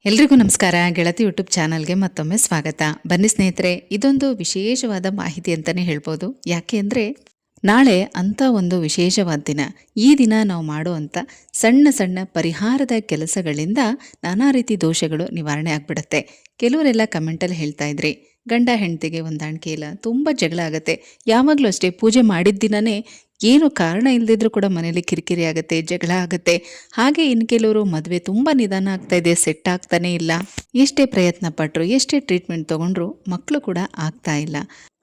ಎಲ್ರಿಗೂ ನಮಸ್ಕಾರ. ಗೆಳತಿ ಯೂಟ್ಯೂಬ್ ಚಾನಲ್ಗೆ ಮತ್ತೊಮ್ಮೆ ಸ್ವಾಗತ. ಬನ್ನಿ ಸ್ನೇಹಿತರೆ, ಇದೊಂದು ವಿಶೇಷವಾದ ಮಾಹಿತಿ ಅಂತಲೇ ಹೇಳ್ಬೋದು. ಯಾಕೆ ಅಂದರೆ ನಾಳೆ ಅಂಥ ಒಂದು ವಿಶೇಷವಾದ ದಿನ. ಈ ದಿನ ನಾವು ಮಾಡುವಂಥ ಸಣ್ಣ ಸಣ್ಣ ಪರಿಹಾರದ ಕೆಲಸಗಳಿಂದ ನಾನಾ ರೀತಿ ದೋಷಗಳು ನಿವಾರಣೆ ಆಗಿಬಿಡುತ್ತೆ. ಕೆಲವರೆಲ್ಲ ಕಮೆಂಟಲ್ಲಿ ಹೇಳ್ತಾ ಇದ್ರಿ, ಗಂಡ ಹೆಂಡತಿಗೆ ಹೊಂದಾಣಿಕೆ ಇಲ್ಲ, ತುಂಬ ಜಗಳ ಆಗುತ್ತೆ. ಯಾವಾಗಲೂ ಅಷ್ಟೇ ಪೂಜೆ ಮಾಡಿದ ದಿನವೇ ಏನು ಕಾರಣ ಇಲ್ಲದಿದ್ರೂ ಕೂಡ ಮನೇಲಿ ಕಿರಿಕಿರಿ ಆಗುತ್ತೆ, ಜಗಳ ಆಗುತ್ತೆ. ಹಾಗೆ ಇನ್ನು ಕೆಲವರು ಮದುವೆ ತುಂಬ ನಿಧಾನ ಆಗ್ತಾ ಇದೆ, ಸೆಟ್ ಆಗ್ತಾನೇ ಇಲ್ಲ, ಎಷ್ಟೇ ಪ್ರಯತ್ನ ಪಟ್ಟರು, ಎಷ್ಟೇ ಟ್ರೀಟ್ಮೆಂಟ್ ತೊಗೊಂಡ್ರು ಮಕ್ಕಳು ಕೂಡ ಆಗ್ತಾ ಇಲ್ಲ.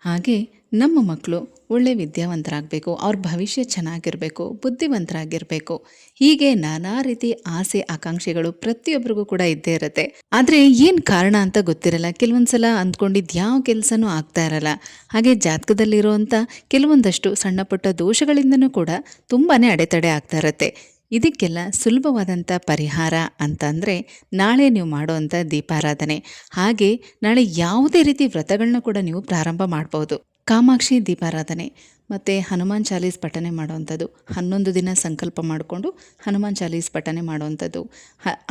ಹಾಗೆ ನಮ್ಮ ಮಕ್ಕಳು ಒಳ್ಳೆ ವಿದ್ಯಾವಂತರಾಗಬೇಕು, ಅವ್ರ ಭವಿಷ್ಯ ಚೆನ್ನಾಗಿರಬೇಕು, ಬುದ್ಧಿವಂತರಾಗಿರಬೇಕು. ಹೀಗೆ ನಾನಾ ರೀತಿ ಆಸೆ ಆಕಾಂಕ್ಷೆಗಳು ಪ್ರತಿಯೊಬ್ಬರಿಗೂ ಕೂಡ ಇದ್ದೇ ಇರುತ್ತೆ. ಆದರೆ ಏನು ಕಾರಣ ಅಂತ ಗೊತ್ತಿರಲ್ಲ. ಕೆಲವೊಂದ್ಸಲ ಅಂದ್ಕೊಂಡಿದ್ದು ಯಾವ ಕೆಲಸನೂ ಆಗ್ತಾ ಇರಲ್ಲ. ಹಾಗೆ ಜಾತಕದಲ್ಲಿರುವಂಥ ಕೆಲವೊಂದಷ್ಟು ಸಣ್ಣ ಪುಟ್ಟ ದೋಷಗಳಿಂದನೂ ಕೂಡ ತುಂಬಾ ಅಡೆತಡೆ ಆಗ್ತಾ ಇರುತ್ತೆ. ಇದಕ್ಕೆಲ್ಲ ಸುಲಭವಾದಂಥ ಪರಿಹಾರ ಅಂತಂದರೆ ನಾಳೆ ನೀವು ಮಾಡುವಂಥ ದೀಪಾರಾಧನೆ. ಹಾಗೆ ನಾಳೆ ಯಾವುದೇ ರೀತಿ ವ್ರತಗಳನ್ನ ಕೂಡ ನೀವು ಪ್ರಾರಂಭ ಮಾಡ್ಬೋದು. ಕಾಮಾಕ್ಷಿ ದೀಪಾರಾಧನೆ ಮತ್ತು ಹನುಮಾನ್ ಚಾಲೀಸ್ ಪಠನೆ ಮಾಡುವಂಥದ್ದು, 11 ದಿನ ಸಂಕಲ್ಪ ಮಾಡಿಕೊಂಡು ಹನುಮಾನ್ ಚಾಲೀಸ್ ಪಠನೆ ಮಾಡುವಂಥದ್ದು,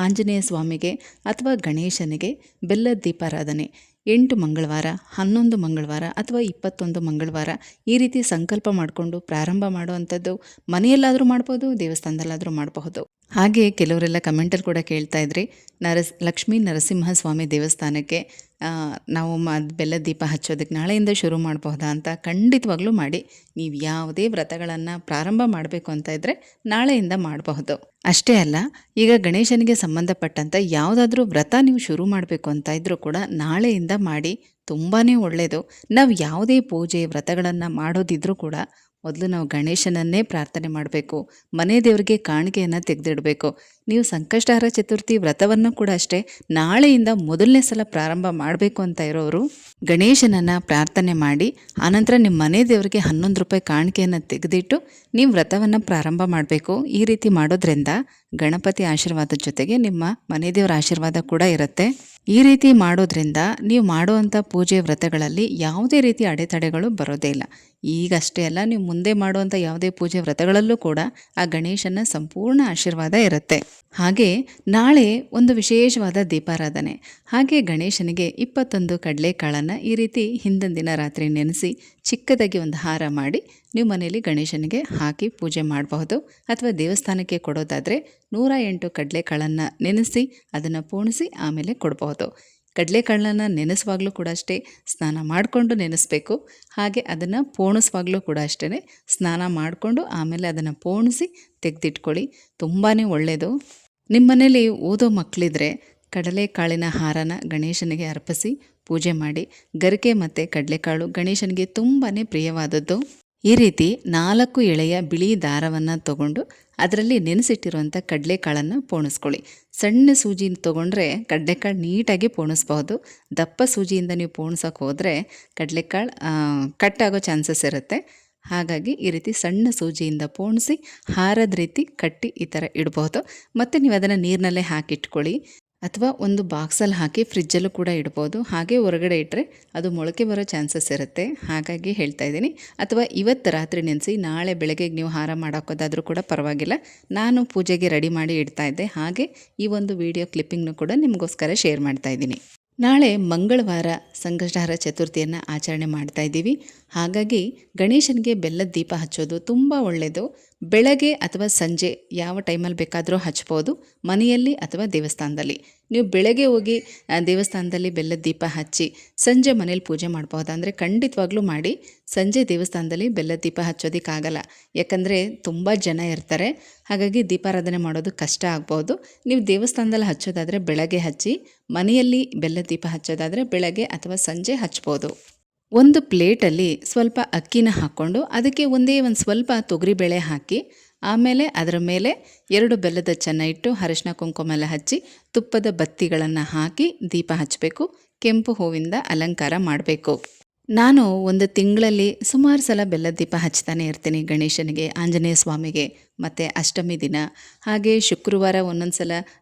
ಆಂಜನೇಯ ಸ್ವಾಮಿಗೆ ಅಥವಾ ಗಣೇಶನಿಗೆ ಬೆಲ್ಲದ ದೀಪಾರಾಧನೆ 8 ಮಂಗಳವಾರ, 11 ಮಂಗಳವಾರ ಅಥವಾ 21 ಮಂಗಳವಾರ ಈ ರೀತಿ ಸಂಕಲ್ಪ ಮಾಡಿಕೊಂಡು ಪ್ರಾರಂಭ ಮಾಡುವಂಥದ್ದು. ಮನೆಯಲ್ಲಾದರೂ ಮಾಡ್ಬೋದು, ದೇವಸ್ಥಾನದಲ್ಲಾದರೂ ಮಾಡಬಹುದು. ಹಾಗೆ ಕೆಲವರೆಲ್ಲ ಕಮೆಂಟಲ್ಲಿ ಕೂಡ ಕೇಳ್ತಾ ಇದ್ರಿ, ಲಕ್ಷ್ಮೀ ನರಸಿಂಹಸ್ವಾಮಿ ದೇವಸ್ಥಾನಕ್ಕೆ ನಾವು ಬೆಲ್ಲದ ದೀಪ ಹಚ್ಚೋದಕ್ಕೆ ನಾಳೆಯಿಂದ ಶುರು ಮಾಡಬಹುದಾ ಅಂತ. ಖಂಡಿತವಾಗ್ಲೂ ಮಾಡಿ. ನೀವು ಯಾವುದೇ ವ್ರತಗಳನ್ನು ಪ್ರಾರಂಭ ಮಾಡಬೇಕು ಅಂತ ಇದ್ದರೆ ನಾಳೆಯಿಂದ ಮಾಡಬಹುದು. ಅಷ್ಟೇ ಅಲ್ಲ, ಈಗ ಗಣೇಶನಿಗೆ ಸಂಬಂಧಪಟ್ಟಂಥ ಯಾವುದಾದ್ರೂ ವ್ರತ ನೀವು ಶುರು ಮಾಡಬೇಕು ಅಂತ ಇದ್ರೂ ಕೂಡ ನಾಳೆಯಿಂದ ಮಾಡಿ. ತುಂಬಾ ಒಳ್ಳೆಯದು. ನಾವು ಯಾವುದೇ ಪೂಜೆ ವ್ರತಗಳನ್ನು ಮಾಡೋದಿದ್ರೂ ಕೂಡ ಮೊದಲು ನಾವು ಗಣೇಶನನ್ನೇ ಪ್ರಾರ್ಥನೆ ಮಾಡಬೇಕು. ಮನೆ ದೇವರಿಗೆ ಕಾಣಿಕೆಯನ್ನು ತೆಗೆದಿಡಬೇಕು. ನೀವು ಸಂಕಷ್ಟಹರ ಚತುರ್ಥಿ ವ್ರತವನ್ನು ಕೂಡ ಅಷ್ಟೇ ನಾಳೆಯಿಂದ ಮೊದಲನೇ ಸಲ ಪ್ರಾರಂಭ ಮಾಡಬೇಕು ಅಂತ ಇರೋರು ಗಣೇಶನನ್ನು ಪ್ರಾರ್ಥನೆ ಮಾಡಿ ಆನಂತರ ನಿಮ್ಮ ಮನೆ ದೇವರಿಗೆ 11 ರೂಪಾಯಿ ಕಾಣಿಕೆಯನ್ನು ತೆಗೆದಿಟ್ಟು ನೀವು ವ್ರತವನ್ನು ಪ್ರಾರಂಭ ಮಾಡಬೇಕು. ಈ ರೀತಿ ಮಾಡೋದ್ರಿಂದ ಗಣಪತಿ ಆಶೀರ್ವಾದದ ಜೊತೆಗೆ ನಿಮ್ಮ ಮನೆ ದೇವರ ಆಶೀರ್ವಾದ ಕೂಡ ಇರುತ್ತೆ. ಈ ರೀತಿ ಮಾಡೋದ್ರಿಂದ ನೀವು ಮಾಡುವಂಥ ಪೂಜೆ ವ್ರತಗಳಲ್ಲಿ ಯಾವುದೇ ರೀತಿ ಅಡೆತಡೆಗಳು ಬರೋದೇ ಇಲ್ಲ. ಈಗಷ್ಟೇ ಅಲ್ಲ, ನೀವು ಮುಂದೆ ಮಾಡುವಂಥ ಯಾವುದೇ ಪೂಜೆ ವ್ರತಗಳಲ್ಲೂ ಕೂಡ ಆ ಗಣೇಶನ ಸಂಪೂರ್ಣ ಆಶೀರ್ವಾದ ಇರುತ್ತೆ. ಹಾಗೆ ನಾಳೆ ಒಂದು ವಿಶೇಷವಾದ ದೀಪಾರಾಧನೆ. ಹಾಗೆ ಗಣೇಶನಿಗೆ 21 ಕಡಲೆಕಾಳನ್ನು ಈ ರೀತಿ ಹಿಂದಿನ ದಿನ ರಾತ್ರಿ ನೆನೆಸಿ ಚಿಕ್ಕದಾಗಿ ಒಂದು ಹಾರ ಮಾಡಿ ನೀವು ಮನೆಯಲ್ಲಿ ಗಣೇಶನಿಗೆ ಹಾಕಿ ಪೂಜೆ ಮಾಡಬಹುದು. ಅಥವಾ ದೇವಸ್ಥಾನಕ್ಕೆ ಕೊಡೋದಾದರೆ 108 ಕಡಲೆಕಾಳನ್ನು ನೆನೆಸಿ ಅದನ್ನು ಪೋಣಿಸಿ ಆಮೇಲೆ ಕೊಡಬಹುದು. ಕಡಲೆಕಾಳನ್ನು ನೆನೆಸುವಾಗಲೂ ಕೂಡ ಅಷ್ಟೇ ಸ್ನಾನ ಮಾಡಿಕೊಂಡು ನೆನೆಸಬೇಕು. ಹಾಗೆ ಅದನ್ನು ಪೋಣಿಸುವಾಗಲೂ ಕೂಡ ಅಷ್ಟೇ ಸ್ನಾನ ಮಾಡಿಕೊಂಡು ಆಮೇಲೆ ಅದನ್ನು ಪೋಣಿಸಿ ತೆಗೆದಿಟ್ಕೊಳ್ಳಿ. ತುಂಬಾ ಒಳ್ಳೆಯದು. ನಿಮ್ಮ ಮನೇಲಿ ಓದೋ ಮಕ್ಕಳಿದ್ರೆ ಕಡಲೆಕಾಳಿನ ಹಾರನ ಗಣೇಶನಿಗೆ ಅರ್ಪಿಸಿ ಪೂಜೆ ಮಾಡಿ. ಗರಿಕೆ ಮತ್ತು ಕಡಲೆಕಾಳು ಗಣೇಶನಿಗೆ ತುಂಬಾ ಪ್ರಿಯವಾದದ್ದು. ಈ ರೀತಿ 4 ಎಳೆಯ ಬಿಳಿ ದಾರವನ್ನು ತಗೊಂಡು ಅದರಲ್ಲಿ ನೆನೆಸಿಟ್ಟಿರುವಂಥ ಕಡಲೆಕಾಳನ್ನು ಪೋಣಿಸ್ಕೊಳ್ಳಿ. ಸಣ್ಣ ಸೂಜಿ ತೊಗೊಂಡ್ರೆ ಕಡಲೆಕಾಳು ನೀಟಾಗಿ ಪೋಣಿಸ್ಬಹುದು. ದಪ್ಪ ಸೂಜಿಯಿಂದ ನೀವು ಪೋಣಿಸೋಕೆ ಹೋದರೆ ಕಡಲೆಕಾಳು ಕಟ್ಟಾಗೋ ಚಾನ್ಸಸ್ ಇರುತ್ತೆ. ಹಾಗಾಗಿ ಈ ರೀತಿ ಸಣ್ಣ ಸೂಜಿಯಿಂದ ಪೋಣಿಸಿ ಹಾರದ ರೀತಿ ಕಟ್ಟಿ ಈ ಥರ ಇಡ್ಬೋದು. ಮತ್ತು ನೀವು ಅದನ್ನು ನೀರಿನಲ್ಲೇ ಹಾಕಿಟ್ಕೊಳ್ಳಿ ಅಥವಾ ಒಂದು ಬಾಕ್ಸಲ್ಲಿ ಹಾಕಿ ಫ್ರಿಜ್ಜಲ್ಲೂ ಕೂಡ ಇಡ್ಬೋದು. ಹಾಗೆ ಹೊರಗಡೆ ಇಟ್ಟರೆ ಅದು ಮೊಳಕೆ ಬರೋ ಚಾನ್ಸಸ್ ಇರುತ್ತೆ. ಹಾಗಾಗಿ ಹೇಳ್ತಾ ಇದ್ದೀನಿ. ಅಥವಾ ಇವತ್ತು ರಾತ್ರಿ ನೆನೆಸಿ ನಾಳೆ ಬೆಳಗ್ಗೆಗೆ ನೀವು ಹಾರ ಮಾಡೋಕೋದಾದರೂ ಕೂಡ ಪರವಾಗಿಲ್ಲ. ನಾನು ಪೂಜೆಗೆ ರೆಡಿ ಮಾಡಿ ಇಡ್ತಾ ಇದ್ದೆ. ಹಾಗೆ ಈ ಒಂದು ವಿಡಿಯೋ ಕ್ಲಿಪ್ಪಿಂಗ್ನು ಕೂಡ ನಿಮಗೋಸ್ಕರ ಶೇರ್ ಮಾಡ್ತಾ ಇದ್ದೀನಿ. ನಾಳೆ ಮಂಗಳವಾರ ಸಂಕಷ್ಟಹರ ಚತುರ್ಥಿಯನ್ನು ಆಚರಣೆ ಮಾಡ್ತಾ ಇದ್ದೀವಿ. ಹಾಗಾಗಿ ಗಣೇಶನಿಗೆ ಬೆಲ್ಲದ ದೀಪ ಹಚ್ಚೋದು ತುಂಬ ಒಳ್ಳೆಯದು. ಬೆಳಗ್ಗೆ ಅಥವಾ ಸಂಜೆ ಯಾವ ಟೈಮಲ್ಲಿ ಬೇಕಾದರೂ ಹಚ್ಬೋದು, ಮನೆಯಲ್ಲಿ ಅಥವಾ ದೇವಸ್ಥಾನದಲ್ಲಿ. ನೀವು ಬೆಳಗ್ಗೆ ಹೋಗಿ ದೇವಸ್ಥಾನದಲ್ಲಿ ಬೆಲ್ಲದ ದೀಪ ಹಚ್ಚಿ ಸಂಜೆ ಮನೇಲಿ ಪೂಜೆ ಮಾಡ್ಬೋದು ಅಂದರೆ ಖಂಡಿತವಾಗ್ಲೂ ಮಾಡಿ. ಸಂಜೆ ದೇವಸ್ಥಾನದಲ್ಲಿ ಬೆಲ್ಲದ ದೀಪ ಹಚ್ಚೋದಕ್ಕಾಗಲ್ಲ, ಯಾಕಂದರೆ ತುಂಬ ಜನ ಇರ್ತಾರೆ. ಹಾಗಾಗಿ ದೀಪಾರಾಧನೆ ಮಾಡೋದು ಕಷ್ಟ ಆಗ್ಬೋದು. ನೀವು ದೇವಸ್ಥಾನದಲ್ಲಿ ಹಚ್ಚೋದಾದರೆ ಬೆಳಗ್ಗೆ ಹಚ್ಚಿ, ಮನೆಯಲ್ಲಿ ಬೆಲ್ಲದ ದೀಪ ಹಚ್ಚೋದಾದರೆ ಬೆಳಗ್ಗೆ ಅಥವಾ ಸಂಜೆ ಹಚ್ಬೋದು. ಒಂದು ಪ್ಲೇಟಲ್ಲಿ ಸ್ವಲ್ಪ ಅಕ್ಕಿನ ಹಾಕ್ಕೊಂಡು ಅದಕ್ಕೆ ಒಂದೇ ಒಂದು ಸ್ವಲ್ಪ ತೊಗರಿಬೇಳೆ ಹಾಕಿ ಆಮೇಲೆ ಅದರ ಮೇಲೆ 2 ಬೆಲ್ಲದ ಚೆನ್ನ ಇಟ್ಟು ಅರಿಶಿನ ಕುಂಕುಮ ಎಲ್ಲ ಹಚ್ಚಿ ತುಪ್ಪದ ಬತ್ತಿಗಳನ್ನು ಹಾಕಿ ದೀಪ ಹಚ್ಚಬೇಕು. ಕೆಂಪು ಹೂವಿಂದ ಅಲಂಕಾರ ಮಾಡಬೇಕು. ನಾನು ಒಂದು ತಿಂಗಳಲ್ಲಿ ಸುಮಾರು ಸಲ ಬೆಲ್ಲದ ದೀಪ ಹಚ್ತಾನೆ ಇರ್ತೀನಿ ಗಣೇಶನಿಗೆ, ಆಂಜನೇಯ ಸ್ವಾಮಿಗೆ ಮತ್ತು ಅಷ್ಟಮಿ ದಿನ. ಹಾಗೆ ಶುಕ್ರವಾರ ಒಂದೊಂದು ಸಲ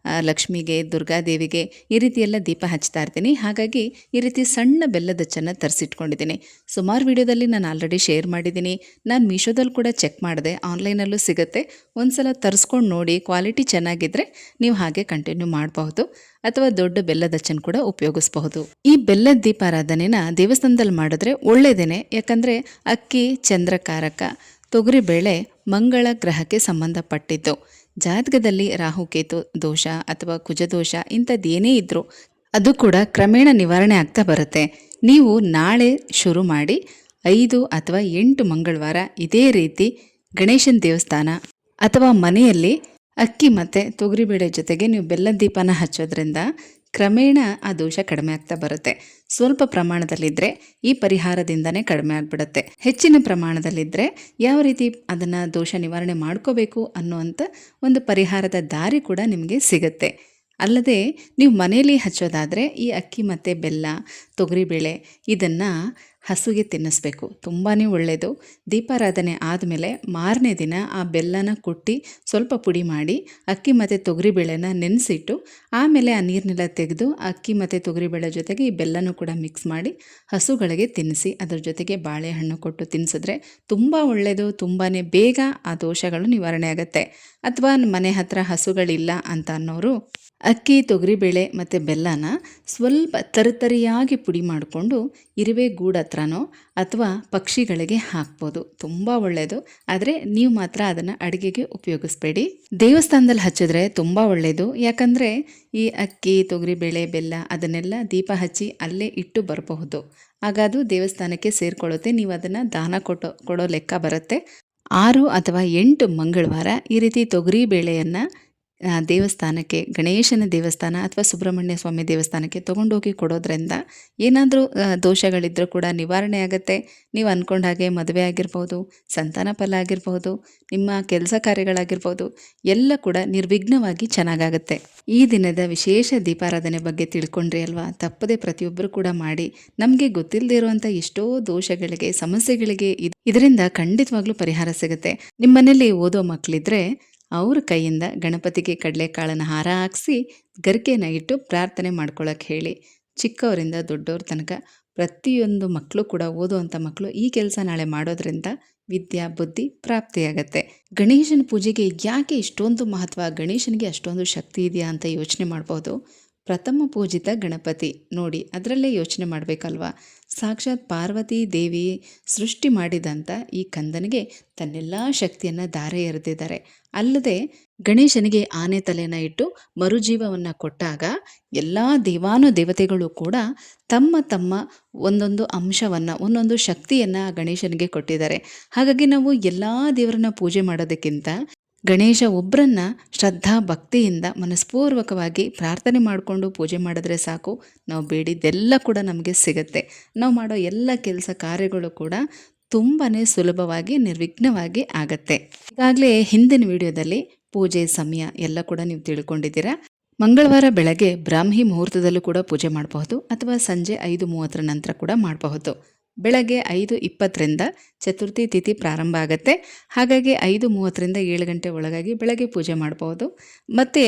ಲಕ್ಷ್ಮಿಗೆ, ದುರ್ಗಾದೇವಿಗೆ ಈ ರೀತಿ ಎಲ್ಲ ದೀಪ ಹಚ್ತಾ ಇರ್ತೀನಿ. ಹಾಗಾಗಿ ಈ ರೀತಿ ಸಣ್ಣ ಬೆಲ್ಲದ ಚೆನ್ನ ತರಿಸಿಟ್ಕೊಂಡಿದ್ದೀನಿ. ಸುಮಾರು ವಿಡಿಯೋದಲ್ಲಿ ನಾನು ಆಲ್ರೆಡಿ ಶೇರ್ ಮಾಡಿದ್ದೀನಿ. ನಾನು ಮೀಶೋದಲ್ಲಿ ಕೂಡ ಚೆಕ್ ಮಾಡಿದೆ, ಆನ್ಲೈನಲ್ಲೂ ಸಿಗುತ್ತೆ. ಒಂದು ಸಲ ತರಿಸ್ಕೊಂಡು ನೋಡಿ, ಕ್ವಾಲಿಟಿ ಚೆನ್ನಾಗಿದ್ದರೆ ನೀವು ಹಾಗೆ ಕಂಟಿನ್ಯೂ ಮಾಡಬಹುದು. ಅಥವಾ ದೊಡ್ಡ ಬೆಲ್ಲದ ಹಚ್ಚನ್ನು ಕೂಡ ಉಪಯೋಗಿಸಬಹುದು. ಈ ಬೆಲ್ಲದ ದೀಪಾರಾಧನೆನ ದೇವಸ್ಥಾನದಲ್ಲಿ ಮಾಡಿದ್ರೆ ಒಳ್ಳೆಯದೇನೆ. ಯಾಕಂದರೆ ಅಕ್ಕಿ ಚಂದ್ರಕಾರಕ, ತೊಗರಿಬೇಳೆ ಮಂಗಳ ಗ್ರಹಕ್ಕೆ ಸಂಬಂಧಪಟ್ಟಿದ್ದು. ಜಾತಕದಲ್ಲಿ ರಾಹುಕೇತು ದೋಷ ಅಥವಾ ಕುಜದೋಷ ಇಂಥದ್ದೇನೇ ಇದ್ರೂ ಅದು ಕೂಡ ಕ್ರಮೇಣ ನಿವಾರಣೆ ಆಗ್ತಾ ಬರುತ್ತೆ. ನೀವು ನಾಳೆ ಶುರು ಮಾಡಿ 5 ಅಥವಾ 8 ಮಂಗಳವಾರ ಇದೇ ರೀತಿ ಗಣೇಶನ ದೇವಸ್ಥಾನ ಅಥವಾ ಮನೆಯಲ್ಲಿ ಅಕ್ಕಿ ಮತ್ತು ತೊಗರಿಬೇಳೆ ಜೊತೆಗೆ ನೀವು ಬೆಲ್ಲದ ದೀಪನ ಹಚ್ಚೋದ್ರಿಂದ ಕ್ರಮೇಣ ಆ ದೋಷ ಕಡಿಮೆ ಆಗ್ತಾ ಬರುತ್ತೆ. ಸ್ವಲ್ಪ ಪ್ರಮಾಣದಲ್ಲಿದ್ದರೆ ಈ ಪರಿಹಾರದಿಂದನೇ ಕಡಿಮೆ ಆಗಿಬಿಡುತ್ತೆ. ಹೆಚ್ಚಿನ ಪ್ರಮಾಣದಲ್ಲಿದ್ದರೆ ಯಾವ ರೀತಿ ಅದನ್ನು ದೋಷ ನಿವಾರಣೆ ಮಾಡ್ಕೋಬೇಕು ಅನ್ನುವಂಥ ಒಂದು ಪರಿಹಾರದ ದಾರಿ ಕೂಡ ನಿಮಗೆ ಸಿಗುತ್ತೆ. ಅಲ್ಲದೆ ನೀವು ಮನೆಯಲ್ಲಿ ಹಚ್ಚೋದಾದರೆ ಈ ಅಕ್ಕಿ ಮತ್ತು ಬೆಲ್ಲ ತೊಗರಿಬೇಳೆ ಇದನ್ನು ಹಸುಗೆ ತಿನ್ನಿಸ್ಬೇಕು. ತುಂಬಾ ಒಳ್ಳೆಯದು. ದೀಪಾರಾಧನೆ ಆದಮೇಲೆ ಮಾರನೇ ದಿನ ಆ ಬೆಲ್ಲನ ಕುಟ್ಟಿ ಸ್ವಲ್ಪ ಪುಡಿ ಮಾಡಿ ಅಕ್ಕಿ ಮತ್ತು ತೊಗರಿಬೇಳೆನ ನೆನೆಸಿಟ್ಟು ಆಮೇಲೆ ಆ ನೀರನ್ನೆಲ್ಲ ತೆಗೆದು ಅಕ್ಕಿ ಮತ್ತು ತೊಗರಿಬೇಳೆ ಜೊತೆಗೆ ಈ ಬೆಲ್ಲನೂ ಕೂಡ ಮಿಕ್ಸ್ ಮಾಡಿ ಹಸುಗಳಿಗೆ ತಿನ್ನಿಸಿ ಅದರ ಜೊತೆಗೆ ಬಾಳೆಹಣ್ಣು ಕೊಟ್ಟು ತಿನ್ನಿಸಿದ್ರೆ ತುಂಬ ಒಳ್ಳೆಯದು. ತುಂಬಾ ಬೇಗ ಆ ದೋಷಗಳು ನಿವಾರಣೆ ಆಗುತ್ತೆ. ಅಥವಾ ಮನೆ ಹತ್ತಿರ ಹಸುಗಳಿಲ್ಲ ಅಂತ ಅನ್ನೋರು ಅಕ್ಕಿ ತೊಗರಿಬೇಳೆ ಮತ್ತು ಬೆಲ್ಲನ ಸ್ವಲ್ಪ ತರಿತರಿಯಾಗಿ ಪುಡಿ ಮಾಡಿಕೊಂಡು ಇರುವೆ ಗೂಡು ಹತ್ರನೋ ಅಥವಾ ಪಕ್ಷಿಗಳಿಗೆ ಹಾಕ್ಬೋದು. ತುಂಬ ಒಳ್ಳೆಯದು. ಆದರೆ ನೀವು ಮಾತ್ರ ಅದನ್ನು ಅಡುಗೆಗೆ ಉಪಯೋಗಿಸ್ಬೇಡಿ. ದೇವಸ್ಥಾನದಲ್ಲಿ ಹಚ್ಚಿದ್ರೆ ತುಂಬ ಒಳ್ಳೆಯದು. ಯಾಕಂದರೆ ಈ ಅಕ್ಕಿ ತೊಗರಿಬೇಳೆ ಬೆಲ್ಲ ಅದನ್ನೆಲ್ಲ ದೀಪ ಹಚ್ಚಿ ಅಲ್ಲೇ ಇಟ್ಟು ಬರಬಹುದು. ಆಗ ಅದು ದೇವಸ್ಥಾನಕ್ಕೆ ಸೇರಿಕೊಳ್ಳುತ್ತೆ. ನೀವು ಅದನ್ನು ದಾನ ಕೊಡೋ ಲೆಕ್ಕ ಬರುತ್ತೆ. 6 ಅಥವಾ 8 ಮಂಗಳವಾರ ಈ ರೀತಿ ತೊಗರಿಬೇಳೆಯನ್ನು ದೇವಸ್ಥಾನಕ್ಕೆ ಗಣೇಶನ ದೇವಸ್ಥಾನ ಅಥವಾ ಸುಬ್ರಹ್ಮಣ್ಯ ಸ್ವಾಮಿ ದೇವಸ್ಥಾನಕ್ಕೆ ತೊಗೊಂಡೋಗಿ ಕೊಡೋದ್ರಿಂದ ಏನಾದರೂ ದೋಷಗಳಿದ್ದರೂ ಕೂಡ ನಿವಾರಣೆ ಆಗುತ್ತೆ. ನೀವು ಅಂದ್ಕೊಂಡ ಹಾಗೆ ಮದುವೆ ಆಗಿರ್ಬೋದು, ಸಂತಾನ ಫಲ ಆಗಿರ್ಬೋದು, ನಿಮ್ಮ ಕೆಲಸ ಕಾರ್ಯಗಳಾಗಿರ್ಬೋದು ಎಲ್ಲ ಕೂಡ ನಿರ್ವಿಘ್ನವಾಗಿ ಚೆನ್ನಾಗಾಗುತ್ತೆ. ಈ ದಿನದ ವಿಶೇಷ ದೀಪಾರಾಧನೆ ಬಗ್ಗೆ ತಿಳ್ಕೊಂಡ್ರಿ ಅಲ್ವಾ? ತಪ್ಪದೆ ಪ್ರತಿಯೊಬ್ಬರು ಕೂಡ ಮಾಡಿ. ನಮಗೆ ಗೊತ್ತಿಲ್ಲದೆ ಇರುವಂಥ ಎಷ್ಟೋ ದೋಷಗಳಿಗೆ ಸಮಸ್ಯೆಗಳಿಗೆ ಇದರಿಂದ ಖಂಡಿತವಾಗ್ಲೂ ಪರಿಹಾರ ಸಿಗುತ್ತೆ. ನಿಮ್ಮ ಮನೇಲಿ ಓದೋ ಮಕ್ಕಳಿದ್ರೆ ಅವ್ರ ಕೈಯಿಂದ ಗಣಪತಿಗೆ ಕಡಲೆಕಾಳನ್ನು ಹಾರ ಹಾಕಿಸಿ ಗರಿಕೆನ ಇಟ್ಟು ಪ್ರಾರ್ಥನೆ ಮಾಡ್ಕೊಳ್ಳೋಕೆ ಹೇಳಿ. ಚಿಕ್ಕವರಿಂದ ದೊಡ್ಡವ್ರ ತನಕ ಪ್ರತಿಯೊಂದು ಮಕ್ಕಳು ಕೂಡ ಓದುವಂಥ ಮಕ್ಕಳು ಈ ಕೆಲಸ ನಾಳೆ ಮಾಡೋದ್ರಿಂದ ವಿದ್ಯಾ ಬುದ್ಧಿ ಪ್ರಾಪ್ತಿಯಾಗತ್ತೆ. ಗಣೇಶನ ಪೂಜೆಗೆ ಯಾಕೆ ಇಷ್ಟೊಂದು ಮಹತ್ವ, ಗಣೇಶನಿಗೆ ಅಷ್ಟೊಂದು ಶಕ್ತಿ ಇದೆಯಾ ಅಂತ ಯೋಚನೆ ಮಾಡ್ಬೋದು. ಪ್ರಥಮ ಪೂಜಿತ ಗಣಪತಿ ನೋಡಿ, ಅದರಲ್ಲೇ ಯೋಚನೆ ಮಾಡಬೇಕಲ್ವಾ. ಸಾಕ್ಷಾತ್ ಪಾರ್ವತಿ ದೇವಿ ಸೃಷ್ಟಿ ಮಾಡಿದಂಥ ಈ ಕಂದನಿಗೆ ತನ್ನೆಲ್ಲ ಶಕ್ತಿಯನ್ನು ಧಾರೆ ಎರೆದಿದ್ದಾರೆ. ಅಲ್ಲದೆ ಗಣೇಶನಿಗೆ ಆನೆ ತಲೆನ ಇಟ್ಟು ಮರುಜೀವವನ್ನು ಕೊಟ್ಟಾಗ ಎಲ್ಲ ದೇವಾನುದೇವತೆಗಳು ಕೂಡ ತಮ್ಮ ತಮ್ಮ ಒಂದೊಂದು ಅಂಶವನ್ನು ಒಂದೊಂದು ಶಕ್ತಿಯನ್ನು ಗಣೇಶನಿಗೆ ಕೊಟ್ಟಿದ್ದಾರೆ. ಹಾಗಾಗಿ ನಾವು ಎಲ್ಲ ದೇವರನ್ನ ಪೂಜೆ ಮಾಡೋದಕ್ಕಿಂತ ಗಣೇಶ ಒಬ್ಬರನ್ನ ಶ್ರದ್ಧಾ ಭಕ್ತಿಯಿಂದ ಮನಸ್ಪೂರ್ವಕವಾಗಿ ಪ್ರಾರ್ಥನೆ ಮಾಡಿಕೊಂಡು ಪೂಜೆ ಮಾಡಿದ್ರೆ ಸಾಕು, ನಾವು ಬೇಡಿದ್ದೆಲ್ಲ ಕೂಡ ನಮಗೆ ಸಿಗುತ್ತೆ. ನಾವು ಮಾಡೋ ಎಲ್ಲ ಕೆಲಸ ಕಾರ್ಯಗಳು ಕೂಡ ತುಂಬಾ ಸುಲಭವಾಗಿ ನಿರ್ವಿಘ್ನವಾಗಿ ಆಗತ್ತೆ. ಈಗಾಗಲೇ ಹಿಂದಿನ ವಿಡಿಯೋದಲ್ಲಿ ಪೂಜೆ ಸಮಯ ಎಲ್ಲ ಕೂಡ ನೀವು ತಿಳ್ಕೊಂಡಿದ್ದೀರಾ. ಮಂಗಳವಾರ ಬೆಳಗ್ಗೆ ಬ್ರಾಹ್ಮಿ ಮುಹೂರ್ತದಲ್ಲೂ ಕೂಡ ಪೂಜೆ ಮಾಡಬಹುದು ಅಥವಾ ಸಂಜೆ 5:30 ನಂತರ ಕೂಡ ಮಾಡಬಹುದು. ಬೆಳಗ್ಗೆ 5:20ರಿಂದ ಚತುರ್ಥಿ ತಿಥಿ ಪ್ರಾರಂಭ ಆಗುತ್ತೆ. ಹಾಗಾಗಿ 5:30ರಿಂದ 7 ಗಂಟೆ ಒಳಗಾಗಿ ಬೆಳಗ್ಗೆ ಪೂಜೆ ಮಾಡಬಹುದು. ಮತ್ತು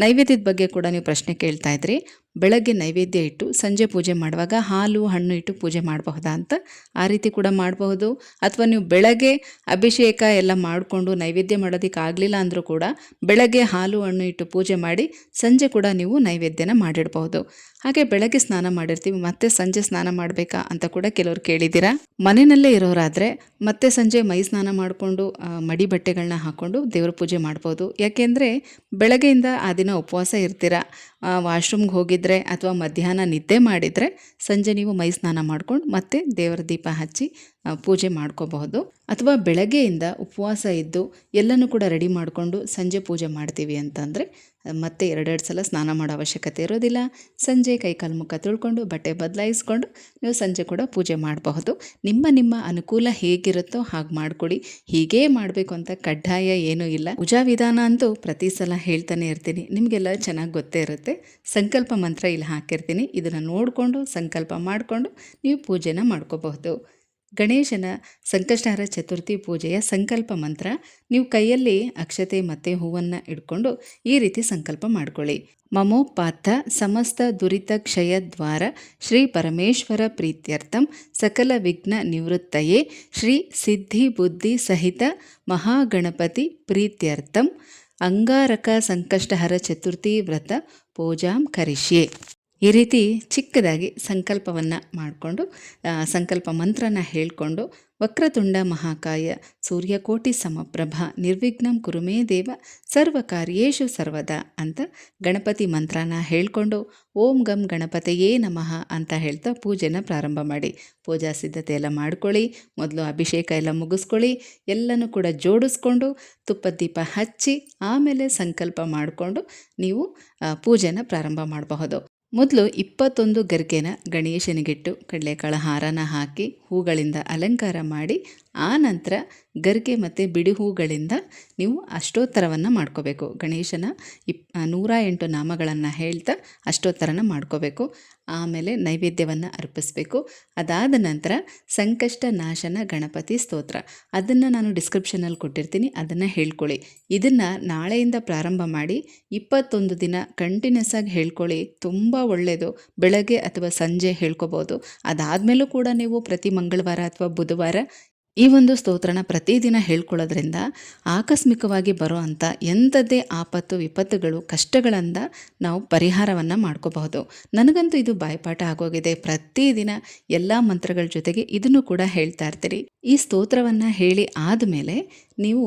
ನೈವೇದ್ಯದ ಬಗ್ಗೆ ಕೂಡ ನೀವು ಪ್ರಶ್ನೆ ಕೇಳ್ತಾ ಇದ್ರಿ. ಬೆಳಗ್ಗೆ ನೈವೇದ್ಯ ಇಟ್ಟು ಸಂಜೆ ಪೂಜೆ ಮಾಡುವಾಗ ಹಾಲು ಹಣ್ಣು ಇಟ್ಟು ಪೂಜೆ ಮಾಡಬಹುದಾ ಅಂತ, ಆ ರೀತಿ ಕೂಡ ಮಾಡಬಹುದು. ಅಥವಾ ನೀವು ಬೆಳಗ್ಗೆ ಅಭಿಷೇಕ ಎಲ್ಲ ಮಾಡಿಕೊಂಡು ನೈವೇದ್ಯ ಮಾಡೋದಕ್ಕೆ ಆಗಲಿಲ್ಲ ಅಂದರೂ ಕೂಡ ಬೆಳಗ್ಗೆ ಹಾಲು ಹಣ್ಣು ಇಟ್ಟು ಪೂಜೆ ಮಾಡಿ ಸಂಜೆ ಕೂಡ ನೀವು ನೈವೇದ್ಯನ ಮಾಡಿಡಬಹುದು. ಹಾಗೆ ಬೆಳಗ್ಗೆ ಸ್ನಾನ ಮಾಡಿರ್ತೀವಿ, ಮತ್ತೆ ಸಂಜೆ ಸ್ನಾನ ಮಾಡಬೇಕಾ ಅಂತ ಕೂಡ ಕೆಲವರು ಕೇಳಿದ್ದೀರಾ. ಮನೆಯಲ್ಲೇ ಇರೋರಾದರೆ ಮತ್ತೆ ಸಂಜೆ ಮೈ ಸ್ನಾನ ಮಾಡಿಕೊಂಡು ಮಡಿ ಬಟ್ಟೆಗಳನ್ನ ಹಾಕ್ಕೊಂಡು ದೇವ್ರ ಪೂಜೆ ಮಾಡ್ಬೋದು. ಯಾಕೆಂದರೆ ಬೆಳಗ್ಗೆಯಿಂದ ಆ ದಿನ ಉಪವಾಸ ಇರ್ತೀರಾ, ವಾಶ್ರೂಮ್ಗೆ ಹೋಗಿದ್ರೆ ಅಥವಾ ಮಧ್ಯಾಹ್ನ ನಿದ್ದೆ ಮಾಡಿದರೆ ಸಂಜೆ ನೀವು ಮೈ ಸ್ನಾನ ಮಾಡ್ಕೊಂಡು ಮತ್ತೆ ದೇವರ ದೀಪ ಹಚ್ಚಿ ಪೂಜೆ ಮಾಡ್ಕೋಬಹುದು. ಅಥವಾ ಬೆಳಗ್ಗೆಯಿಂದ ಉಪವಾಸ ಇದ್ದು ಎಲ್ಲನೂ ಕೂಡ ರೆಡಿ ಮಾಡಿಕೊಂಡು ಸಂಜೆ ಪೂಜೆ ಮಾಡ್ತೀವಿ ಅಂತಂದರೆ ಮತ್ತೆ 2 ಸಲ ಸ್ನಾನ ಮಾಡೋ ಅವಶ್ಯಕತೆ ಇರೋದಿಲ್ಲ. ಸಂಜೆ ಕೈಕಾಲು ಮುಖ ತೊಳ್ಕೊಂಡು ಬಟ್ಟೆ ಬದಲಾಯಿಸ್ಕೊಂಡು ನೀವು ಸಂಜೆ ಕೂಡ ಪೂಜೆ ಮಾಡಬಹುದು. ನಿಮ್ಮ ಅನುಕೂಲ ಹೇಗಿರುತ್ತೋ ಹಾಗೆ ಮಾಡ್ಕೊಳ್ಳಿ. ಹೀಗೇ ಮಾಡಬೇಕು ಅಂತ ಕಡ್ಡಾಯ ಏನೂ ಇಲ್ಲ. ಪೂಜಾ ವಿಧಾನ ಅಂತೂ ಪ್ರತಿ ಸಲ ಹೇಳ್ತಾನೆ ಇರ್ತೀನಿ, ನಿಮಗೆಲ್ಲ ಚೆನ್ನಾಗಿ ಗೊತ್ತೇ ಇರುತ್ತೆ. ಸಂಕಲ್ಪ ಮಂತ್ರ ಇಲ್ಲಿ ಹಾಕಿರ್ತೀನಿ, ಇದನ್ನು ನೋಡಿಕೊಂಡು ಸಂಕಲ್ಪ ಮಾಡಿಕೊಂಡು ನೀವು ಪೂಜೆನ ಮಾಡ್ಕೋಬಹುದು. ಗಣೇಶನ ಸಂಕಷ್ಟಹಾರ ಚತುರ್ಥಿ ಪೂಜೆಯ ಸಂಕಲ್ಪ ಮಂತ್ರ ನೀವು ಕೈಯಲ್ಲಿ ಅಕ್ಷತೆ ಮತ್ತು ಹೂವನ್ನು ಇಟ್ಕೊಂಡು ಈ ರೀತಿ ಸಂಕಲ್ಪ ಮಾಡ್ಕೊಳ್ಳಿ. ಮಮೋಪಾಥ ಸಮಸ್ತ ದುರಿತ ಕ್ಷಯ ದ್ವಾರ ಶ್ರೀ ಪರಮೇಶ್ವರ ಪ್ರೀತ್ಯರ್ಥಂ ಸಕಲ ವಿಘ್ನ ನಿವೃತ್ತಯೇ ಶ್ರೀ ಸಿದ್ಧಿ ಬುದ್ಧಿ ಸಹಿತ ಮಹಾಗಣಪತಿ ಪ್ರೀತ್ಯರ್ಥಂ ಅಂಗಾರಕ ಸಂಕಷ್ಟಹರ ಚತುರ್ಥಿ ವ್ರತ ಪೂಜಾಂ ಕರಿಷ್ಯೆ. ಈ ರೀತಿ ಚಿಕ್ಕದಾಗಿ ಸಂಕಲ್ಪವನ್ನು ಮಾಡಿಕೊಂಡು ಸಂಕಲ್ಪ ಮಂತ್ರನ ಹೇಳಿಕೊಂಡು ವಕ್ರತುಂಡ ಮಹಾಕಾಯ ಸೂರ್ಯಕೋಟಿ ಸಮಪ್ರಭ ನಿರ್ವಿಘ್ನಂ ಕುರುಮೇ ದೇವ ಸರ್ವಕಾರ್ಯೇಷು ಸರ್ವದಾ ಅಂತ ಗಣಪತಿ ಮಂತ್ರನ ಹೇಳಿಕೊಂಡು ಓಂ ಗಂ ಗಣಪತಿಯೇ ನಮಃ ಅಂತ ಹೇಳ್ತಾ ಪೂಜೆನ ಪ್ರಾರಂಭ ಮಾಡಿ. ಪೂಜಾ ಸಿದ್ಧತೆ ಎಲ್ಲ ಮಾಡ್ಕೊಳ್ಳಿ. ಮೊದಲು ಅಭಿಷೇಕ ಎಲ್ಲ ಮುಗಿಸ್ಕೊಳ್ಳಿ. ಎಲ್ಲನೂ ಕೂಡ ಜೋಡಿಸ್ಕೊಂಡು ತುಪ್ಪದ ದೀಪ ಹಚ್ಚಿ ಆಮೇಲೆ ಸಂಕಲ್ಪ ಮಾಡಿಕೊಂಡು ನೀವು ಪೂಜೆನ ಪ್ರಾರಂಭ ಮಾಡಬಹುದು. ಮೊದಲು 21 ಗರಿಕೆನ ಗಣೇಶನಿಗಿಟ್ಟು ಕಡಲೆಕಾಳು ಹಾರನ ಹಾಕಿ ಹೂಗಳಿಂದ ಅಲಂಕಾರ ಮಾಡಿ ಆ ನಂತರ ಗರಿಕೆ ಮತ್ತು ಬಿಡಿ ಹೂಗಳಿಂದ ನೀವು ಅಷ್ಟೋತ್ತರವನ್ನು ಮಾಡ್ಕೋಬೇಕು. ಗಣೇಶನ 108 ನಾಮಗಳನ್ನು ಹೇಳ್ತಾ ಅಷ್ಟೋತ್ತರನ ಮಾಡ್ಕೋಬೇಕು. ಆಮೇಲೆ ನೈವೇದ್ಯವನ್ನು ಅರ್ಪಿಸಬೇಕು. ಅದಾದ ನಂತರ ಸಂಕಷ್ಟ ನಾಶನ ಗಣಪತಿ ಸ್ತೋತ್ರ ಅದನ್ನು ನಾನು ಡಿಸ್ಕ್ರಿಪ್ಷನಲ್ಲಿ ಕೊಟ್ಟಿರ್ತೀನಿ, ಅದನ್ನು ಹೇಳ್ಕೊಳ್ಳಿ. ಇದನ್ನು ನಾಳೆಯಿಂದ ಪ್ರಾರಂಭ ಮಾಡಿ 21 ದಿನ ಕಂಟಿನ್ಯೂಸ್ ಆಗಿ ಹೇಳ್ಕೊಳ್ಳಿ. ತುಂಬ ಒಳ್ಳೆಯದು. ಬೆಳಗ್ಗೆ ಅಥವಾ ಸಂಜೆ ಹೇಳ್ಕೊಬೋದು. ಅದಾದಮೇಲೂ ಕೂಡ ನೀವು ಪ್ರತಿ ಮಂಗಳವಾರ ಅಥವಾ ಬುಧವಾರ ಈ ಒಂದು ಸ್ತೋತ್ರನ ಪ್ರತಿದಿನ ಹೇಳ್ಕೊಳ್ಳೋದ್ರಿಂದ ಆಕಸ್ಮಿಕವಾಗಿ ಬರೋ ಅಂಥ ಎಂಥದ್ದೇ ಆಪತ್ತು ವಿಪತ್ತುಗಳು ಕಷ್ಟಗಳಿಂದ ನಾವು ಪರಿಹಾರವನ್ನು ಮಾಡ್ಕೋಬಹುದು. ನನಗಂತೂ ಇದು ಬಾಯ್ಪಾಠ ಆಗೋಗಿದೆ. ಪ್ರತಿದಿನ ಎಲ್ಲ ಮಂತ್ರಗಳ ಜೊತೆಗೆ ಇದನ್ನು ಕೂಡ ಹೇಳ್ತಾ ಇರ್ತೀರಿ. ಈ ಸ್ತೋತ್ರವನ್ನು ಹೇಳಿ ಆದಮೇಲೆ ನೀವು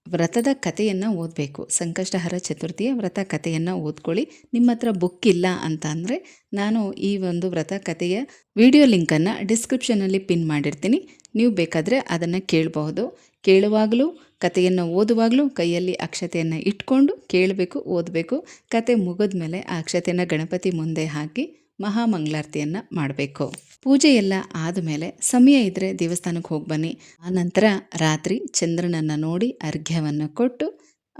ವ್ರತದ ಕಥೆಯನ್ನು ಓದಬೇಕು. ಸಂಕಷ್ಟಹರ ಚತುರ್ಥಿಯ ವ್ರತ ಕಥೆಯನ್ನು ಓದ್ಕೊಳ್ಳಿ. ನಿಮ್ಮ ಹತ್ರ ಬುಕ್ ಇಲ್ಲ ಅಂತ ಅಂದರೆ ನಾನು ಈ ಒಂದು ವ್ರತ ಕಥೆಯ ವಿಡಿಯೋ ಲಿಂಕನ್ನು ಡಿಸ್ಕ್ರಿಪ್ಷನಲ್ಲಿ ಪಿನ್ ಮಾಡಿರ್ತೀನಿ. ನೀವು ಬೇಕಾದರೆ ಅದನ್ನು ಕೇಳಬಹುದು. ಕೇಳುವಾಗಲೂ ಕಥೆಯನ್ನು ಓದುವಾಗಲೂ ಕೈಯಲ್ಲಿ ಅಕ್ಷತೆಯನ್ನು ಇಟ್ಕೊಂಡು ಕೇಳಬೇಕು, ಓದಬೇಕು. ಕತೆ ಮುಗಿದ ಮೇಲೆ ಆ ಅಕ್ಷತೆಯನ್ನು ಗಣಪತಿ ಮುಂದೆ ಹಾಕಿ ಮಹಾಮಂಗಳಾರತಿಯನ್ನು ಮಾಡಬೇಕು. ಪೂಜೆ ಎಲ್ಲ ಆದಮೇಲೆ ಸಮಯ ಇದ್ದರೆ ದೇವಸ್ಥಾನಕ್ಕೆ ಹೋಗಿ ಬನ್ನಿ. ಆನಂತರ ರಾತ್ರಿ ಚಂದ್ರನನ್ನು ನೋಡಿ ಅರ್ಘ್ಯವನ್ನು ಕೊಟ್ಟು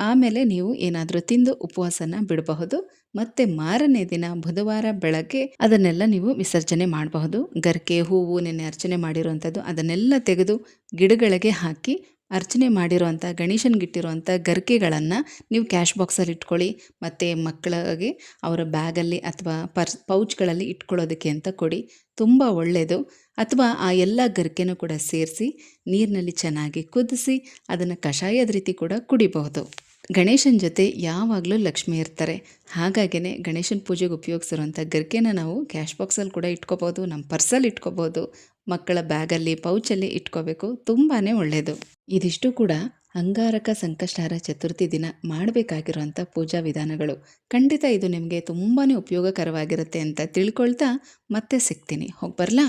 ಆಮೇಲೆ ನೀವು ಏನಾದರೂ ತಿಂದು ಉಪವಾಸನ ಬಿಡಬಹುದು. ಮತ್ತೆ ಮಾರನೇ ದಿನ ಬುಧವಾರ ಬೆಳಗ್ಗೆ ಅದನ್ನೆಲ್ಲ ನೀವು ವಿಸರ್ಜನೆ ಮಾಡಬಹುದು. ಗರಿಕೆ ಹೂವು ನೆನ್ನೆ ಅರ್ಚನೆ ಮಾಡಿರುವಂಥದ್ದು ಅದನ್ನೆಲ್ಲ ತೆಗೆದು ಗಿಡಗಳಿಗೆ ಹಾಕಿ ಅರ್ಚನೆ ಮಾಡಿರೋವಂಥ ಗಣೇಶನಿಗಿಟ್ಟಿರುವಂಥ ಗರಿಕೆಗಳನ್ನು ನೀವು ಕ್ಯಾಶ್ ಬಾಕ್ಸಲ್ಲಿ ಇಟ್ಕೊಳ್ಳಿ. ಮತ್ತು ಮಕ್ಕಳಿಗೆ ಅವರ ಬ್ಯಾಗಲ್ಲಿ ಅಥವಾ ಪೌಚ್ಗಳಲ್ಲಿ ಇಟ್ಕೊಳ್ಳೋದಕ್ಕೆ ಅಂತ ಕೊಡಿ. ತುಂಬ ಒಳ್ಳೆಯದು. ಅಥವಾ ಆ ಎಲ್ಲ ಗರಿಕೆನೂ ಕೂಡ ಸೇರಿಸಿ ನೀರಿನಲ್ಲಿ ಚೆನ್ನಾಗಿ ಕುದಿಸಿ ಅದನ್ನು ಕಷಾಯದ ರೀತಿ ಕೂಡ ಕುಡಿಬಹುದು. ಗಣೇಶನ ಜೊತೆ ಯಾವಾಗಲೂ ಲಕ್ಷ್ಮಿ ಇರ್ತಾರೆ. ಹಾಗಾಗಿಯೇ ಗಣೇಶನ ಪೂಜೆಗೆ ಉಪಯೋಗಿಸಿರುವಂಥ ಗರಿಕೆನ ನಾವು ಕ್ಯಾಶ್ ಬಾಕ್ಸಲ್ಲಿ ಕೂಡ ಇಟ್ಕೋಬೋದು, ನಮ್ಮ ಪರ್ಸಲ್ಲಿ ಇಟ್ಕೋಬೋದು, ಮಕ್ಕಳ ಬ್ಯಾಗಲ್ಲಿ ಪೌಚಲ್ಲಿ ಇಟ್ಕೋಬೇಕು. ತುಂಬಾ ಒಳ್ಳೆಯದು. ಇದಿಷ್ಟು ಕೂಡ ಅಂಗಾರಕ ಸಂಕಷ್ಟಹರ ಚತುರ್ಥಿ ದಿನ ಮಾಡಬೇಕಾಗಿರುವಂಥ ಪೂಜಾ ವಿಧಾನಗಳು. ಖಂಡಿತ ಇದು ನಿಮಗೆ ತುಂಬಾ ಉಪಯೋಗಕರವಾಗಿರುತ್ತೆ ಅಂತ ತಿಳ್ಕೊಳ್ತಾ ಮತ್ತೆ ಸಿಗ್ತೀನಿ. ಹೋಗಿ ಬರಲಾ?